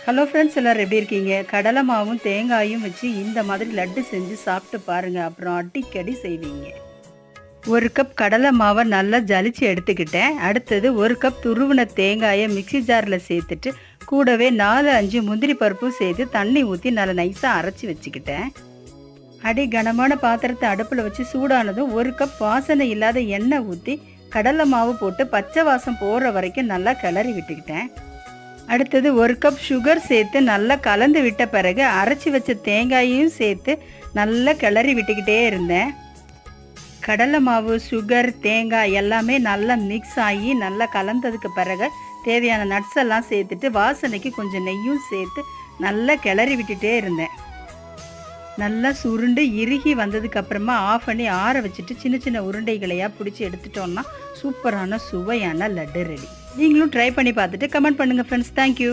Hello friends, எல்லோரும் எப்படி இருக்கீங்க? கடலை மாவும் தேங்காயும் வச்சு இந்த மாதிரி லட்டு செஞ்சு சாப்பிட்டு பாருங்கள். அப்புறம் அடிக்கடி செய்வீங்க. 1 கப் கடலை மாவை நல்லா ஜலிச்சு எடுத்துக்கிட்டேன். அடுத்தது 1 கப் துருவின தேங்காயை மிக்சி ஜாரில் சேர்த்துட்டு கூடவே 4-5 முந்திரி பருப்பும் சேர்த்து தண்ணி ஊற்றி நல்லா நைஸாக அரைச்சி வச்சுக்கிட்டேன். அடி கனமான பாத்திரத்தை அடுப்பில் வச்சு சூடானதும் 1 கப் வாசனை இல்லாத எண்ணெய் ஊற்றி கடலை மாவு போட்டு பச்சை வாசம் போகிற வரைக்கும் நல்லா கிளறி விட்டுக்கிட்டேன். அடுத்தது 1 கப் சுகர் சேர்த்து நல்லா கலந்து விட்ட பிறகு அரைச்சி வச்ச தேங்காயையும் சேர்த்து நல்லா கிளறி விட்டுக்கிட்டே இருந்தேன். கடலை மாவு, சுகர், தேங்காய் எல்லாமே நல்லா மிக்ஸ் ஆகி நல்லா கலந்ததுக்கு பிறகு தேவையான நட்ஸ் எல்லாம் சேர்த்துட்டு வாசனைக்கு கொஞ்சம் நெய்யும் சேர்த்து நல்லா கிளறி விட்டுட்டே இருந்தேன். நல்லா சுருண்டு இறுகி வந்ததுக்கு அப்புறமா ஆஃப் பண்ணி ஆற வச்சுட்டு சின்ன சின்ன உருண்டைகளையாக பிடிச்சி எடுத்துட்டோம்னா சூப்பரான சுவையான லட்டு ரெடி. நீங்களும் ட்ரை பண்ணி பார்த்துட்டு கமெண்ட் பண்ணுங்கள் ஃப்ரெண்ட்ஸ். தேங்க்யூ.